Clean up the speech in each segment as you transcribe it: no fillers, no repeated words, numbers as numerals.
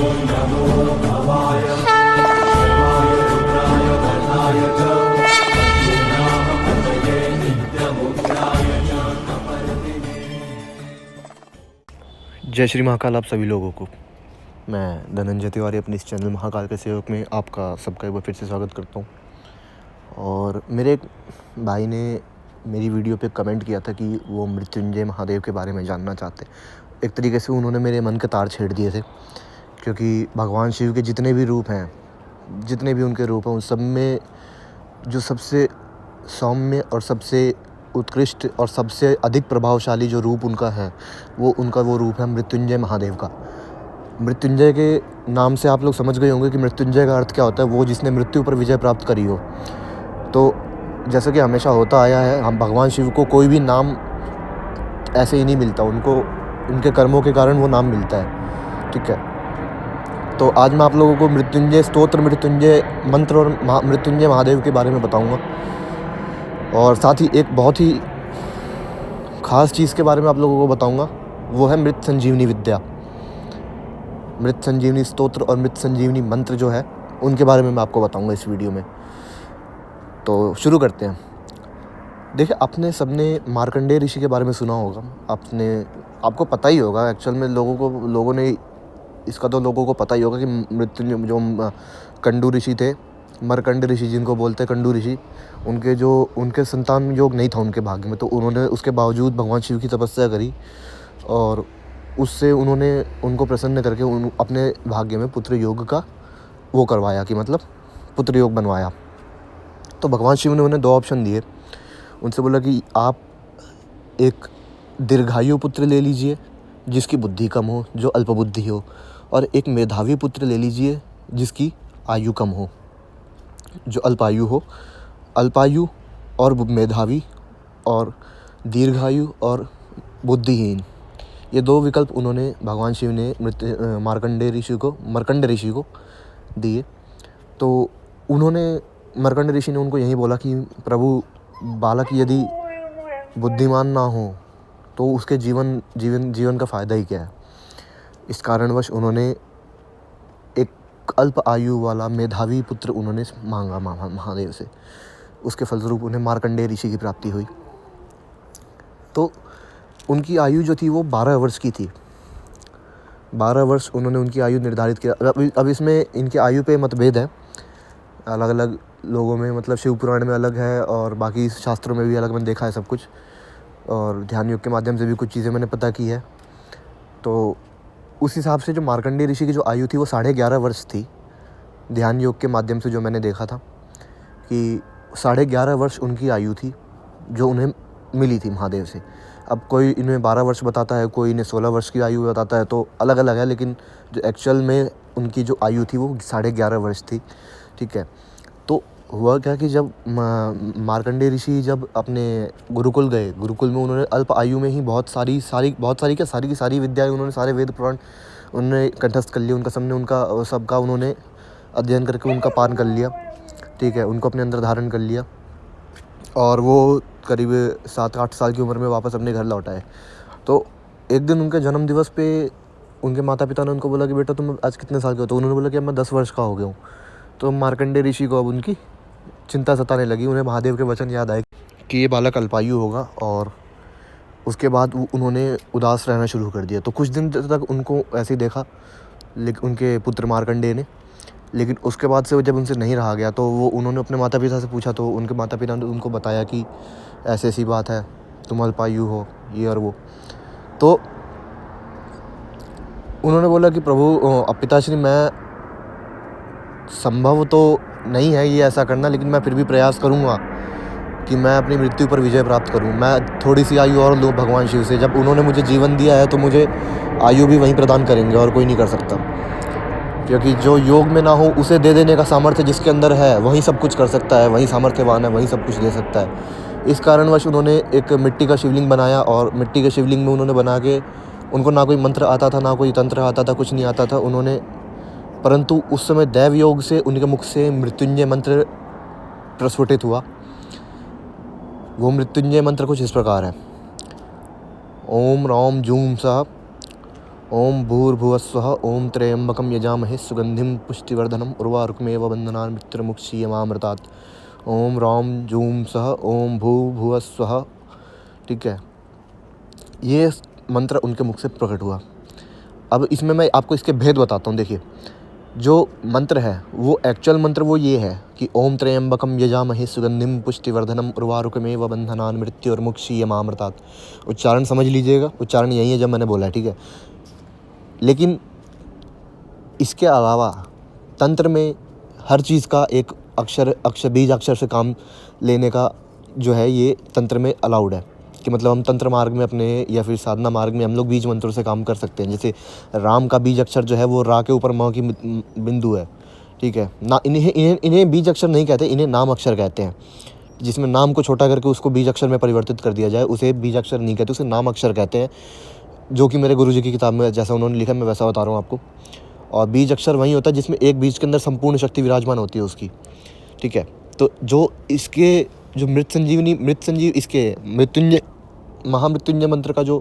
जय श्री महाकाल आप सभी लोगों को। मैं धनंजय तिवारी अपने इस चैनल महाकाल के सहयोग में आपका सबका एक बार फिर से स्वागत करता हूँ। और मेरे एक भाई ने मेरी वीडियो पे कमेंट किया था कि वो मृत्युंजय महादेव के बारे में जानना चाहते। एक तरीके से उन्होंने मेरे मन के तार छेड़ दिए थे, क्योंकि भगवान शिव के जितने भी रूप हैं, जितने भी उनके रूप हैं, उन सब में जो सबसे सौम्य और सबसे उत्कृष्ट और सबसे अधिक प्रभावशाली जो रूप उनका है, वो रूप है मृत्युंजय महादेव का। मृत्युंजय के नाम से आप लोग समझ गए होंगे कि मृत्युंजय का अर्थ क्या होता है, वो जिसने मृत्यु पर विजय प्राप्त करी हो। तो जैसा कि हमेशा होता आया है, हम भगवान शिव को कोई भी नाम ऐसे ही नहीं मिलता, उनको उनके कर्मों के कारण वो नाम मिलता है। ठीक है, तो आज मैं आप लोगों को मृत्युंजय स्तोत्र, मृत्युंजय मंत्र और मृत्युंजय महादेव के बारे में बताऊँगा। और साथ ही एक बहुत ही ख़ास चीज़ के बारे में आप लोगों को बताऊंगा, वो है मृत संजीवनी विद्या। मृत संजीवनी स्तोत्र और मृत संजीवनी मंत्र जो है, उनके बारे में मैं आपको बताऊंगा इस वीडियो में। तो शुरू करते हैं। देखिए, आपने सबने मार्कंडेय ऋषि के बारे में सुना होगा। आपको पता ही होगा एक्चुअल में, लोगों ने इसका तो लोगों को पता ही होगा कि मृत्युंजय जो कंडू ऋषि थे, मरकंड ऋषि जिनको बोलते हैं कंडू ऋषि, उनके संतान योग नहीं था उनके भाग्य में। तो उन्होंने उसके बावजूद भगवान शिव की तपस्या करी और उससे उन्होंने उनको प्रसन्न करके अपने भाग्य में पुत्र योग का वो करवाया, कि मतलब पुत्र योग बनवाया। तो भगवान शिव ने उन्हें दो ऑप्शन दिए। उनसे बोला कि आप एक दीर्घायु पुत्र ले लीजिए जिसकी बुद्धि कम हो, जो अल्प बुद्धि हो, और एक मेधावी पुत्र ले लीजिए जिसकी आयु कम हो, जो अल्पायु हो। अल्पायु और मेधावी और दीर्घायु और बुद्धिहीन, ये दो विकल्प उन्होंने भगवान शिव ने मरकंड ऋषि को दिए। तो मरकंड ऋषि ने उनको यही बोला कि प्रभु, बालक यदि बुद्धिमान ना हो तो उसके जीवन का फ़ायदा ही क्या है। इस कारणवश उन्होंने एक अल्प आयु वाला मेधावी पुत्र उन्होंने मांगा महादेव से। उसके फलस्वरूप उन्हें मार्कंडेय ऋषि की प्राप्ति हुई। तो उनकी आयु जो थी वो 12 वर्ष की थी। 12 वर्ष उन्होंने उनकी आयु निर्धारित किया। अब इसमें इनकी आयु पे मतभेद है अलग अलग लोगों में, मतलब शिव पुराण में अलग है और बाकी शास्त्रों में भी अलग। मैंने देखा है सब कुछ, और ध्यान योग के माध्यम से भी कुछ चीज़ें मैंने पता की है। तो उस हिसाब से जो मार्कंडेय ऋषि की जो आयु थी वो 11.5 वर्ष थी। ध्यान योग के माध्यम से जो मैंने देखा था कि 11.5 वर्ष उनकी आयु थी जो उन्हें मिली थी महादेव से। अब कोई इन्हें 12 वर्ष बताता है, कोई इन्हें 16 वर्ष की आयु बताता है, तो अलग अलग है। लेकिन जो एक्चुअल में उनकी जो आयु थी वो 11.5 वर्ष थी। ठीक है, तो हुआ क्या कि जब मार्कंडेय ऋषि जब अपने गुरुकुल गए, गुरुकुल में उन्होंने अल्प आयु में ही बहुत सारी की सारी विद्याएं, उन्होंने सारे वेद पुराण उन्होंने कंठस्थ कर लिया। सबका उन्होंने अध्ययन करके उनका पान कर लिया। ठीक है, उनको अपने अंदर धारण कर लिया और वो करीब 7-8 साल की उम्र में वापस अपने घर लौट आए। तो एक दिन उनके जन्म दिवस पे उनके माता पिता ने उनको बोला कि बेटा तुम आज कितने साल के हो? तो उन्होंने बोला कि अब मैं 10 वर्ष का हो गया हूँ। तो मार्कंडेय ऋषि को अब उनकी चिंता सताने लगी। उन्हें महादेव के वचन याद आए कि ये बालक अल्पायु होगा, और उसके बाद उन्होंने उदास रहना शुरू कर दिया। तो कुछ दिन तक उनको ऐसे ही देखा लेकिन उनके पुत्र मार्कंडेय ने। लेकिन उसके बाद से जब उनसे नहीं रहा गया तो उन्होंने अपने माता पिता से पूछा, तो उनके माता पिता ने उनको बताया कि ऐसी ऐसी बात है, तुम अल्पायु हो, ये और वो। तो उन्होंने बोला कि प्रभु, अब पिताश्री, मैं संभव तो नहीं है ये ऐसा करना, लेकिन मैं फिर भी प्रयास करूँगा कि मैं अपनी मृत्यु पर विजय प्राप्त करूँ। मैं थोड़ी सी आयु और लूँ भगवान शिव से। जब उन्होंने मुझे जीवन दिया है तो मुझे आयु भी वहीं प्रदान करेंगे और कोई नहीं कर सकता। क्योंकि जो योग में ना हो उसे दे देने का सामर्थ्य जिसके अंदर है, वही सब कुछ कर सकता है, वही सामर्थ्यवान है, वही सब कुछ दे सकता है। इस कारणवश उन्होंने एक मिट्टी का शिवलिंग बनाया, और मिट्टी के शिवलिंग में उन्होंने बना के, उनको ना कोई मंत्र आता था, ना कोई तंत्र आता था, कुछ नहीं आता था उन्होंने, परंतु उस समय दैव योग से उनके मुख से मृत्युंजय मंत्र प्रस्फुटित हुआ। वो मृत्युंजय मंत्र कुछ इस प्रकार है: ओम राम जूम सा ओम भूर्भुवस्वः ओम त्र्यंबकम यजामहे सुगंधिम पुष्टिवर्धनम उर्वारुकमेव बंधनान् मृत्युर्मुक्षीयमामृतात्। ओम रौम जूम सः ओम भूर्भुवस्वः। ठीक है, ये मंत्र उनके मुख से प्रकट हुआ। अब इसमें मैं आपको इसके भेद बताता हूँ। देखिए, जो मंत्र है वो एक्चुअल मंत्र वो ये है कि ओम त्र्यंबकम यजामहे सुगंधिम पुष्टिवर्धनम उर्वारुकमेव बंधनान् मृत्युर्मुक्षीयमामृतात्। उच्चारण समझ लीजिएगा, उच्चारण यही है जब मैंने बोला है, ठीक है। लेकिन इसके अलावा तंत्र में हर चीज़ का एक अक्षर बीज अक्षर से काम लेने का जो है ये तंत्र में अलाउड है कि मतलब हम तंत्र मार्ग में अपने या फिर साधना मार्ग में हम लोग बीज मंत्रों से काम कर सकते हैं। जैसे राम का बीज अक्षर जो है वो रा के ऊपर म की बिंदु है, ठीक है ना। इन्हें बीज अक्षर नहीं कहते, इन्हें नाम अक्षर कहते हैं। जिसमें नाम को छोटा करके उसको बीज अक्षर में परिवर्तित कर दिया जाए उसे बीज अक्षर नहीं कहते, उसे नाम अक्षर कहते हैं। जो कि मेरे गुरुजी की किताब में जैसा उन्होंने लिखा मैं वैसा बता रहा हूँ आपको। और बीज अक्षर वही होता है जिसमें एक बीज के अंदर संपूर्ण शक्ति विराजमान होती है उसकी, ठीक है। तो जो इसके जो मृत संजीव इसके मृत्युंजय महामृत्युंजय मंत्र का जो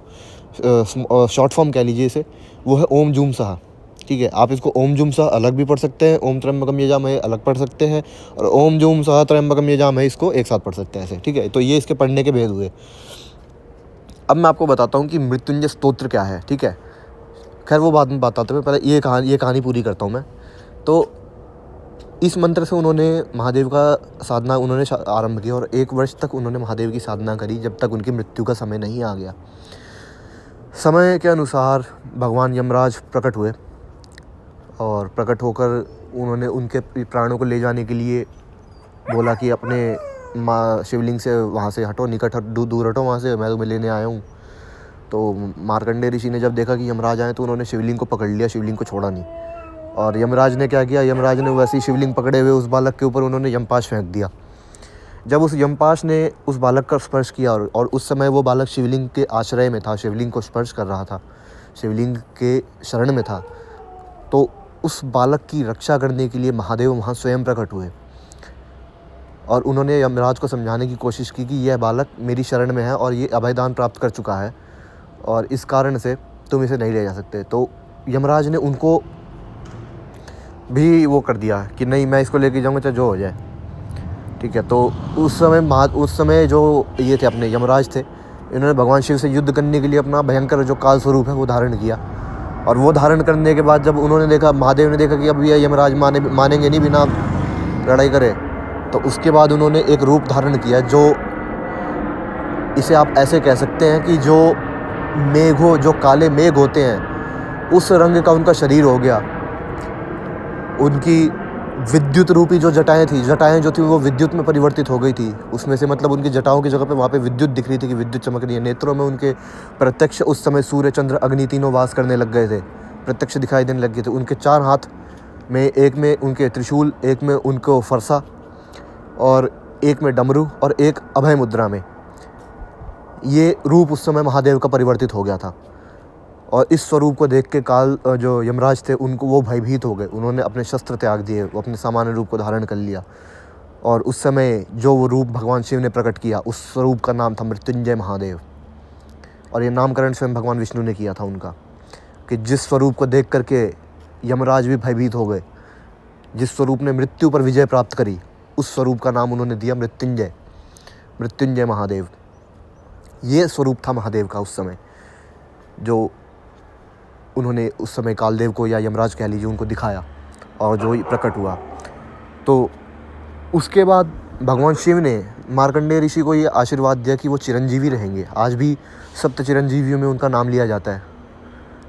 शॉर्ट फॉर्म कह लीजिए इसे, वो है ओम जूम सहा। ठीक है, आप इसको ओम जूम सहा अलग भी पढ़ सकते हैं, ओम त्र्यंबकम यजामहे अलग पढ़ सकते हैं, और ओम जूम सहा त्र्यंबकम यजामहे इसको एक साथ पढ़ सकते हैं ऐसे, ठीक है। तो ये इसके पढ़ने के भेद हुए। अब मैं आपको बताता हूँ कि मृत्युंजय स्तोत्र क्या है, ठीक है। खैर वो बाद में बताते हुए पहले ये कहानी पूरी करता हूँ मैं। तो इस मंत्र से उन्होंने महादेव का साधना उन्होंने आरंभ किया और 1 वर्ष तक उन्होंने महादेव की साधना करी जब तक उनकी मृत्यु का समय नहीं आ गया। समय के अनुसार भगवान यमराज प्रकट हुए और प्रकट होकर उन्होंने उनके प्राणों को ले जाने के लिए बोला कि अपने माँ शिवलिंग से वहाँ से हटो, निकट दूर हटो वहाँ से, मैं तुम्हें लेने आया हूँ। तो मार्कंडेय ऋषि ने जब देखा कि यमराज आए तो उन्होंने शिवलिंग को पकड़ लिया, शिवलिंग को छोड़ा नहीं। और यमराज ने क्या किया, यमराज ने वैसी शिवलिंग पकड़े हुए उस बालक के ऊपर उन्होंने यमपाश फेंक दिया। जब उस यमपाश ने उस बालक का स्पर्श किया और उस समय वो बालक शिवलिंग के आश्रय में था, शिवलिंग को स्पर्श कर रहा था, शिवलिंग के शरण में था, तो उस बालक की रक्षा करने के लिए महादेव वहाँ स्वयं प्रकट हुए और उन्होंने यमराज को समझाने की कोशिश की कि यह बालक मेरी शरण में है और ये अभयदान प्राप्त कर चुका है और इस कारण से तुम इसे नहीं ले जा सकते। तो यमराज ने उनको भी वो कर दिया कि नहीं, मैं इसको लेके जाऊँगा चाहे जो हो जाए, ठीक है। तो उस समय जो ये थे अपने यमराज थे, इन्होंने भगवान शिव से युद्ध करने के लिए अपना भयंकर जो काल स्वरूप है वो धारण किया। और वो धारण करने के बाद जब उन्होंने देखा, महादेव ने देखा कि अब ये यमराज मानेंगे नहीं बिना लड़ाई करे, तो उसके बाद उन्होंने एक रूप धारण किया जो इसे आप ऐसे कह सकते हैं कि जो काले मेघ होते हैं उस रंग का उनका शरीर हो गया। उनकी विद्युत रूपी जो जटाएं जो थी वो विद्युत में परिवर्तित हो गई थी। उसमें से मतलब उनकी जटाओं की जगह पे वहाँ पे विद्युत दिख रही थी कि विद्युत चमक रही है। नेत्रों में उनके प्रत्यक्ष उस समय सूर्य चंद्र अग्नि तीनों वास करने लग गए थे, प्रत्यक्ष दिखाई देने लग गए थे। उनके 4 हाथ में, एक में उनके त्रिशूल, एक में उनको फरसा और एक में डमरू और एक अभय मुद्रा में, ये रूप उस समय महादेव का परिवर्तित हो गया था। और इस स्वरूप को देख के जो यमराज थे उनको वो भयभीत हो गए। उन्होंने अपने शस्त्र त्याग दिए, वो अपने सामान्य रूप को धारण कर लिया। और उस समय जो वो रूप भगवान शिव ने प्रकट किया, उस स्वरूप का नाम था मृत्युंजय महादेव। और ये नामकरण स्वयं भगवान विष्णु ने किया था उनका, कि जिस स्वरूप को देख करके यमराज भी भयभीत हो गए, जिस स्वरूप ने मृत्यु पर विजय प्राप्त करी, उस स्वरूप का नाम उन्होंने दिया मृत्युंजय महादेव। ये स्वरूप था महादेव का उस समय, जो उन्होंने उस समय कालदेव को या यमराज कह लीजिए उनको दिखाया और जो प्रकट हुआ। तो उसके बाद भगवान शिव ने मार्कंडेय ऋषि को ये आशीर्वाद दिया कि वो चिरंजीवी रहेंगे। आज भी सप्त चिरंजीवियों में उनका नाम लिया जाता है,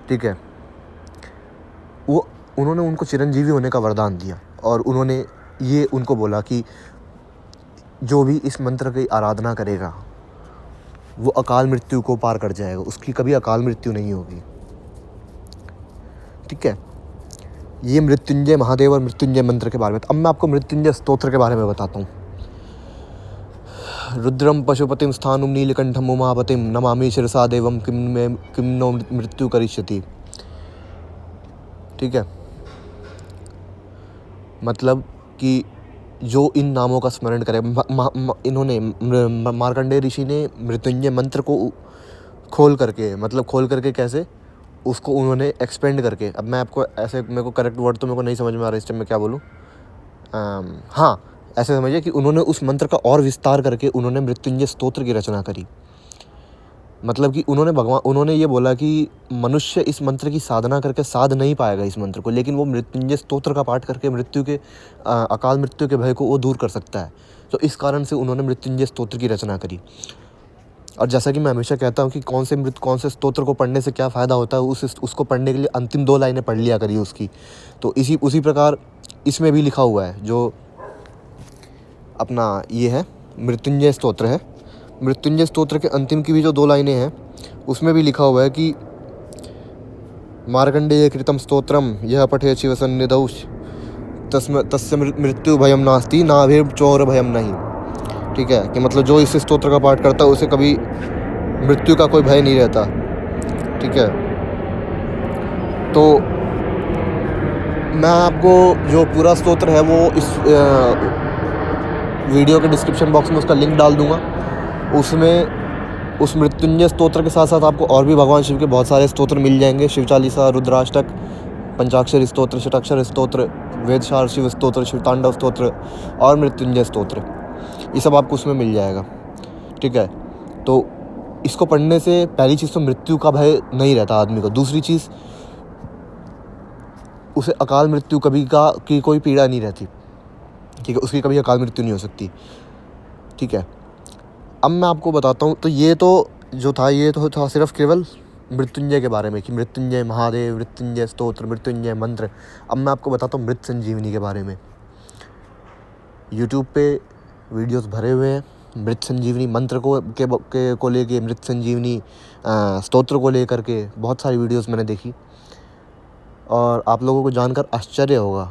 ठीक है। उन्होंने उनको चिरंजीवी होने का वरदान दिया और उन्होंने ये उनको बोला कि जो भी इस मंत्र की आराधना करेगा वो अकाल मृत्यु को पार कर जाएगा, उसकी कभी अकाल मृत्यु नहीं होगी, ठीक है। ये मृत्युंजय महादेव और मृत्युंजय मंत्र के बारे में। अब मैं आपको मृत्युंजय स्तोत्र के बारे में बताता हूँ। रुद्रम पशुपतिम स्थानुम नीलकंठम उमापतिम नमामि शिरसा देवम किम नो मृत्यु करिष्यति, ठीक है। मतलब कि जो इन नामों का स्मरण करे, इन्होंने मार्कंडेय ऋषि ने मृत्युंजय मंत्र को खोल करके कैसे उसको उन्होंने एक्सपेंड करके, अब मैं आपको ऐसे, मेरे को करेक्ट वर्ड तो मेरे को नहीं समझ में आ रहा इस टाइम में क्या बोलूँ। हाँ, ऐसे समझिए कि उन्होंने उस मंत्र का और विस्तार करके उन्होंने मृत्युंजय स्तोत्र की रचना करी। मतलब कि उन्होंने ये बोला कि मनुष्य इस मंत्र की साधना करके साध नहीं पाएगा इस मंत्र को, लेकिन वो मृत्युंजय स्तोत्र का पाठ करके अकाल मृत्यु के भय को वो दूर कर सकता है। तो इस कारण से उन्होंने मृत्युंजय स्तोत्र की रचना करी। और जैसा कि मैं हमेशा कहता हूँ कि कौन से स्तोत्र को पढ़ने से क्या फ़ायदा होता है, उसको पढ़ने के लिए अंतिम 2 लाइनें पढ़ लिया करिए उसकी। तो उसी प्रकार इसमें भी लिखा हुआ है, जो अपना ये है मृत्युंजय स्तोत्र है। मृत्युंजय स्तोत्र के अंतिम की भी जो 2 लाइनें हैं उसमें भी लिखा हुआ है कि मार्कंडेय कृतम स्तोत्रम यह पठे शिव सन्निधौ तस्य मृत्यु भयम नास्ति नाभिर चोर भयम नहीं। ठीक है, कि मतलब जो इस स्तोत्र का पाठ करता है उसे कभी मृत्यु का कोई भय नहीं रहता। ठीक है, तो मैं आपको जो पूरा स्तोत्र है वो इस वीडियो के डिस्क्रिप्शन बॉक्स में उसका लिंक डाल दूंगा। उसमें उस मृत्युंजय स्तोत्र के साथ साथ आपको और भी भगवान शिव के बहुत सारे स्तोत्र मिल जाएंगे। शिव चालीसा, रुद्राष्टक, पंचाक्षर स्तोत्र, षटाक्षर स्तोत्र, वेदशार शिव स्तोत्र, शिव तांडव स्तोत्र और मृत्युंजय स्तोत्र, ये सब आपको उसमें मिल जाएगा। ठीक है, तो इसको पढ़ने से पहली चीज़ तो मृत्यु का भय नहीं रहता आदमी को। दूसरी चीज़, उसे अकाल मृत्यु की कोई पीड़ा नहीं रहती। ठीक है, उसकी कभी अकाल मृत्यु नहीं हो सकती। ठीक है, अब मैं आपको बताता हूँ, तो ये तो जो था ये तो था सिर्फ केवल मृत्युंजय के बारे में कि मृत्युंजय महादेव, मृत्युंजय स्तोत्र, मृत्युंजय मंत्र। अब मैं आपको बताता हूँ मृत संजीवनी के बारे में। यूट्यूब पे वीडियोस भरे हुए हैं मृत संजीवनी मंत्र को लेके, मृत संजीवनी स्तोत्र को लेकर के बहुत सारी वीडियोस मैंने देखी, और आप लोगों को जानकर आश्चर्य होगा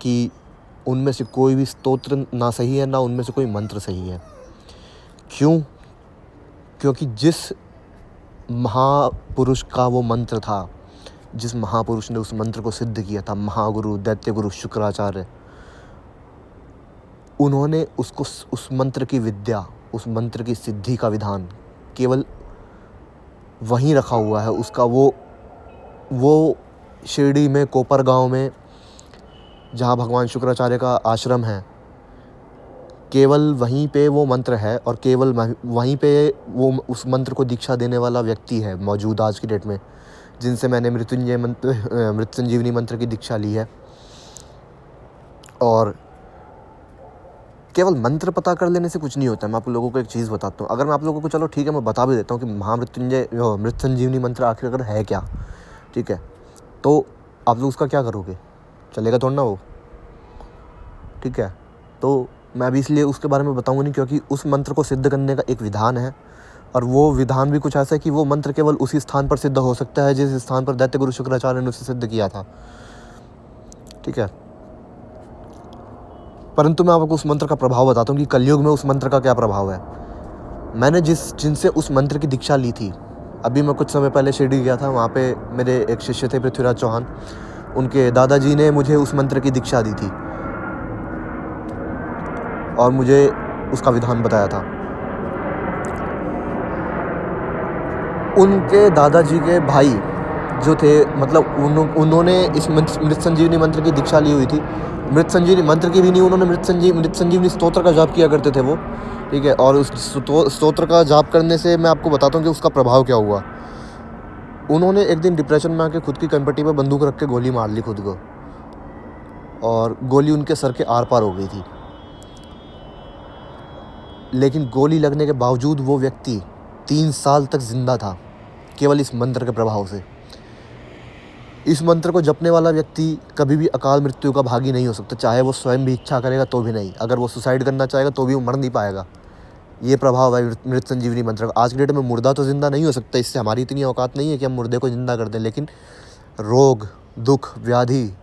कि उनमें से कोई भी स्तोत्र ना सही है, ना उनमें से कोई मंत्र सही है। क्यों? क्योंकि जिस महापुरुष का वो मंत्र था, जिस महापुरुष ने उस मंत्र को सिद्ध किया था, महागुरु दैत्य गुरु शुक्राचार्य, उन्होंने उसको, उस मंत्र की विद्या, उस मंत्र की सिद्धि का विधान केवल वहीं रखा हुआ है। उसका वो शिरडी में कोपर गांव में जहाँ भगवान शुक्राचार्य का आश्रम है, केवल वहीं पे वो मंत्र है, और केवल वहीं पे वो उस मंत्र को दीक्षा देने वाला व्यक्ति है मौजूद आज की डेट में, जिनसे मैंने मृत संजीवनी मंत्र की दीक्षा ली है। और केवल मंत्र पता कर लेने से कुछ नहीं होता है। मैं आप लोगों को एक चीज़ बताता हूँ। अगर मैं आप लोगों को, चलो ठीक है, मैं बता भी देता हूँ कि महामृत्युंजय मृत संजीवनी मंत्र आखिर है क्या। ठीक है, तो आप लोग उसका क्या करोगे, चलेगा थोड़ा ना वो। ठीक है, तो मैं अभी इसलिए उसके बारे में बताऊँगा नहीं, क्योंकि उस मंत्र को सिद्ध करने का एक विधान है, और वो विधान भी कुछ ऐसा है कि वो मंत्र केवल उसी स्थान पर सिद्ध हो सकता है जिस स्थान पर दैत्य गुरु शुक्राचार्य ने उसे सिद्ध किया था। ठीक है, परंतु मैं आपको उस मंत्र का प्रभाव बताता हूँ कि कलयुग में उस मंत्र का क्या प्रभाव है। मैंने जिनसे उस मंत्र की दीक्षा ली थी, अभी मैं कुछ समय पहले शिरडी गया था, वहाँ पे मेरे एक शिष्य थे पृथ्वीराज चौहान, उनके दादाजी ने मुझे उस मंत्र की दीक्षा दी थी और मुझे उसका विधान बताया था। उनके दादाजी के भाई जो थे, मतलब उन्होंने इस मृत संजीवनी मंत्र की दीक्षा ली हुई थी। मृत संजीवनी मंत्र की भी नहीं, उन्होंने मृत संजीवनी स्तोत्र का जाप किया करते थे वो। ठीक है, और उस स्तोत्र का जाप करने से मैं आपको बताता हूँ कि उसका प्रभाव क्या हुआ। उन्होंने एक दिन डिप्रेशन में आके खुद की कनपट्टी पर बंदूक रख के गोली मार ली खुद को, और गोली उनके सर के आर पार हो गई थी। लेकिन गोली लगने के बावजूद वो व्यक्ति 3 साल तक जिंदा था, केवल इस मंत्र के प्रभाव से। इस मंत्र को जपने वाला व्यक्ति कभी भी अकाल मृत्यु का भागी नहीं हो सकता, चाहे वो स्वयं भी इच्छा करेगा तो भी नहीं। अगर वो सुसाइड करना चाहेगा तो भी वो मर नहीं पाएगा। ये प्रभाव है मृत संजीवनी मंत्र का। आज के डेट में मुर्दा तो जिंदा नहीं हो सकता, इससे हमारी इतनी औकात नहीं है कि हम मुर्दे को जिंदा कर दें, लेकिन रोग, दुख, व्याधि,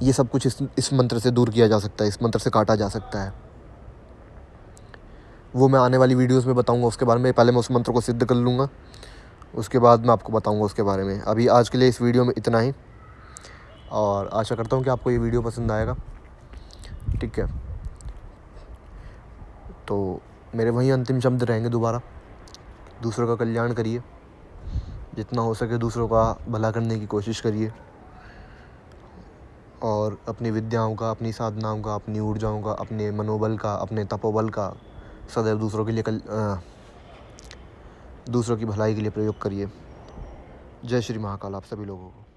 ये सब कुछ इस मंत्र से दूर किया जा सकता है, इस मंत्र से काटा जा सकता है। वो मैं आने वाली वीडियोस में बताऊंगा उसके बारे में। पहले मैं उस मंत्र को सिद्ध कर लूँगा, उसके बाद मैं आपको बताऊंगा उसके बारे में। अभी आज के लिए इस वीडियो में इतना ही, और आशा करता हूँ कि आपको ये वीडियो पसंद आएगा। ठीक है, तो मेरे वही अंतिम शब्द रहेंगे दोबारा, दूसरों का कल्याण करिए, जितना हो सके दूसरों का भला करने की कोशिश करिए और अपनी विद्याओं का, अपनी साधनाओं का, अपनी ऊर्जाओं का, अपने मनोबल का, अपने तपोबल का सदैव दूसरों की भलाई के लिए प्रयोग करिए। जय श्री महाकाल आप सभी लोगों को।